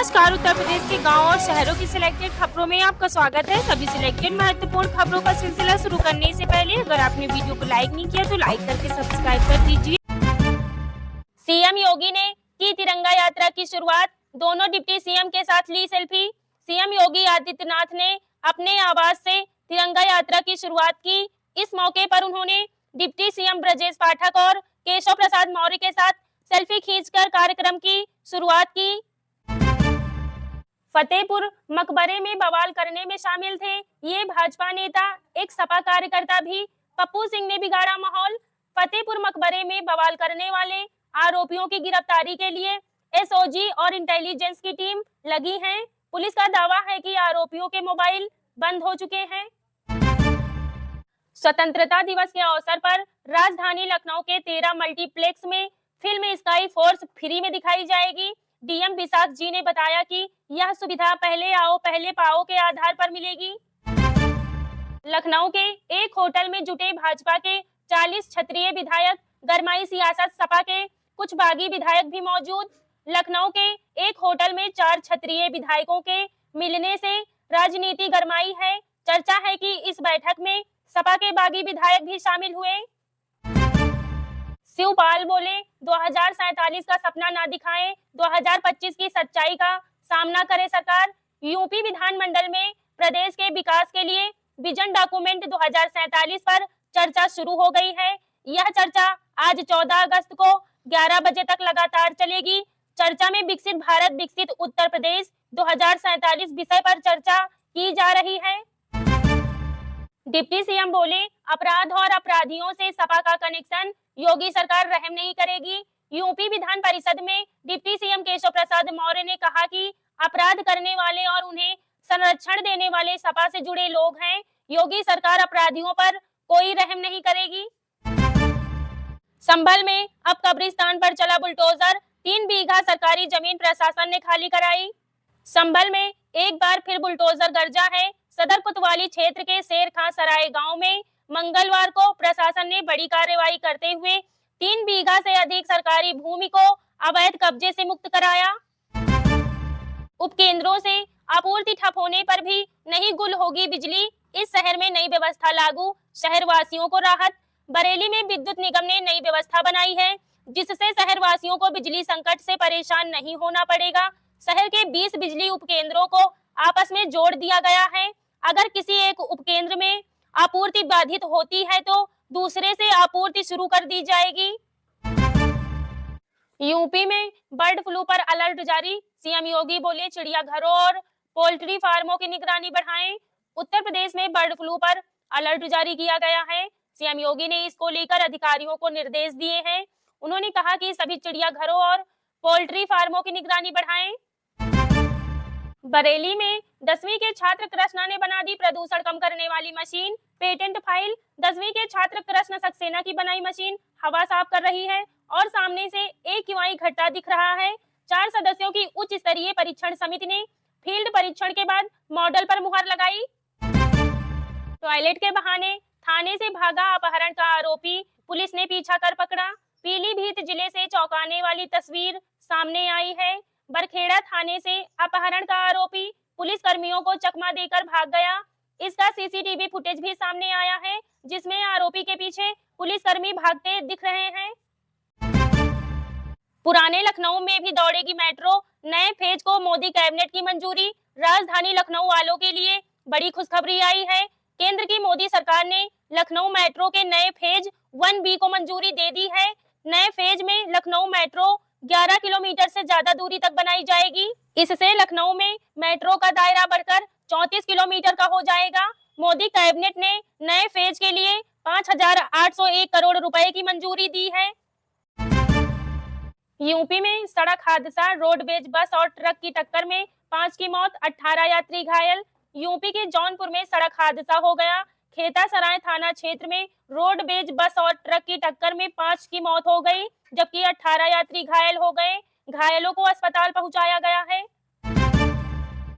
नमस्कार। उत्तर प्रदेश के गांव और शहरों की सिलेक्टेड खबरों में आपका स्वागत है। सभी सिलेक्टेड महत्वपूर्ण खबरों का सिलसिला शुरू करने से पहले अगर आपने वीडियो को लाइक नहीं किया तो लाइक करके सब्सक्राइब कर दीजिए। सीएम योगी ने की तिरंगा यात्रा की शुरुआत, दोनों डिप्टी सीएम के साथ ली सेल्फी। सीएम योगी आदित्यनाथ ने अपने आवास से तिरंगा यात्रा की शुरुआत की। इस मौके पर उन्होंने डिप्टी सीएम ब्रजेश पाठक और केशव प्रसाद मौर्य के साथ सेल्फी खींचकर कार्यक्रम की शुरुआत की। फतेहपुर मकबरे में बवाल करने में शामिल थे ये भाजपा नेता, एक सपा कार्यकर्ता भी। पप्पू सिंह ने बिगाड़ा माहौल। फतेहपुर मकबरे में बवाल करने वाले आरोपियों की गिरफ्तारी के लिए एसओजी और इंटेलिजेंस की टीम लगी है। पुलिस का दावा है कि आरोपियों के मोबाइल बंद हो चुके हैं। स्वतंत्रता दिवस के अवसर पर राजधानी लखनऊ के 13 मल्टीप्लेक्स में फिल्म स्काई फोर्स फ्री में दिखाई जाएगी। डीएम विशाख जी ने बताया कि यह सुविधा पहले आओ पहले पाओ के आधार पर मिलेगी। लखनऊ के एक होटल में जुटे भाजपा के 40 क्षत्रिय विधायक, गरमाई सियासत सपा के कुछ बागी विधायक भी मौजूद। लखनऊ के एक होटल में 4 क्षत्रिय विधायकों के मिलने से राजनीति गरमाई है। चर्चा है कि इस बैठक में सपा के बागी विधायक भी शामिल हुए। शिवपाल बोले 2047 का सपना ना दिखाएं, 2025 की सच्चाई का सामना करे सरकार। यूपी विधानमंडल में प्रदेश के विकास के लिए विजन डॉक्यूमेंट 2047 पर चर्चा शुरू हो गई है। यह चर्चा आज 14 अगस्त को 11 बजे तक लगातार चलेगी। चर्चा में विकसित भारत विकसित उत्तर प्रदेश 2047 विषय पर चर्चा की जा रही है। डिप्टी सीएम बोले अपराध और अपराधियों से सपा का कनेक्शन, योगी सरकार रहम नहीं करेगी। यूपी विधान परिषद में डिप्टी सीएम केशव प्रसाद मौर्य ने कहा कि अपराध करने वाले और उन्हें संरक्षण देने वाले सपा से जुड़े लोग हैं। योगी सरकार अपराधियों पर कोई रहम नहीं करेगी। संभल में अब कब्रिस्तान पर चला बुलडोजर, 3 बीघा सरकारी जमीन प्रशासन ने खाली कराई। संभल में एक बार फिर बुलडोजर गरजा है। सदर कोतवाली क्षेत्र के शेर खां सराय गांव में मंगलवार को प्रशासन ने बड़ी कार्रवाई करते हुए 3 बीघा से अधिक सरकारी भूमि को अवैध कब्जे से मुक्त कराया। उपकेंद्रों से आपूर्ति ठप होने पर भी नहीं गुल होगी बिजली, इस शहर में नई व्यवस्था लागू, शहर वासियों को राहत। बरेली में विद्युत निगम ने नई व्यवस्था बनाई है जिससे शहर वासियों को बिजली संकट से परेशान नहीं होना पड़ेगा। शहर के 20 बिजली उपकेंद्रों को आपस में जोड़ दिया गया है। अगर किसी एक उपकेंद्र में आपूर्ति बाधित होती है तो दूसरे से आपूर्ति शुरू कर दी जाएगी। यूपी में बर्ड फ्लू पर अलर्ट जारी, सीएम योगी बोले चिड़ियाघरों और पोल्ट्री फार्मों की निगरानी बढ़ाएं। उत्तर प्रदेश में बर्ड फ्लू पर अलर्ट जारी किया गया है। सीएम योगी ने इसको लेकर अधिकारियों को निर्देश दिए हैं। उन्होंने कहा कि सभी चिड़ियाघरों और पोल्ट्री फार्मों की निगरानी बढ़ाएं। बरेली में 10वीं के छात्र कृष्णा ने बना दी प्रदूषण कम करने वाली मशीन, पेटेंट फाइल। 10वीं के छात्र कृष्ण सक्सेना की बनाई मशीन हवा साफ कर रही है और सामने से एक किवाई घटता दिख रहा है। 4 सदस्यों की उच्च स्तरीय परीक्षण समिति ने फील्ड परीक्षण के बाद मॉडल पर मुहर लगाई। टॉयलेट के बहाने थाने से भागा अपहरण का आरोपी, पुलिस ने पीछा कर पकड़ा। पीलीभीत जिले से चौंकाने वाली तस्वीर सामने आई है। बरखेड़ा थाने से अपहरण का आरोपी पुलिस कर्मियों को चकमा देकर भाग गया। इसका सीसीटीवी फुटेज भी सामने आया है जिसमें आरोपी के पीछे पुलिसकर्मी भागते दिख रहे हैं। पुराने लखनऊ में भी दौड़ेगी मेट्रो, नए फेज को मोदी कैबिनेट की मंजूरी। राजधानी लखनऊ वालों के लिए बड़ी खुशखबरी आई है। केंद्र की मोदी सरकार ने लखनऊ मेट्रो के नए फेज 1B को मंजूरी दे दी है। नए फेज में लखनऊ मेट्रो 11 किलोमीटर से ज्यादा दूरी तक बनाई जाएगी। इससे लखनऊ में मेट्रो का दायरा बढ़कर 34 किलोमीटर का हो जाएगा। मोदी कैबिनेट ने नए फेज के लिए 5,801 करोड़ रुपए की मंजूरी दी है। यूपी में सड़क हादसा, रोडवेज बस और ट्रक की टक्कर में 5 की मौत, 18 यात्री घायल। यूपी के जौनपुर में सड़क हादसा हो गया। खेतासराय थाना क्षेत्र में रोडवेज बस और ट्रक की टक्कर में 5 की मौत हो गई जबकि 18 यात्री घायल हो गए। घायलों को अस्पताल पहुंचाया गया है।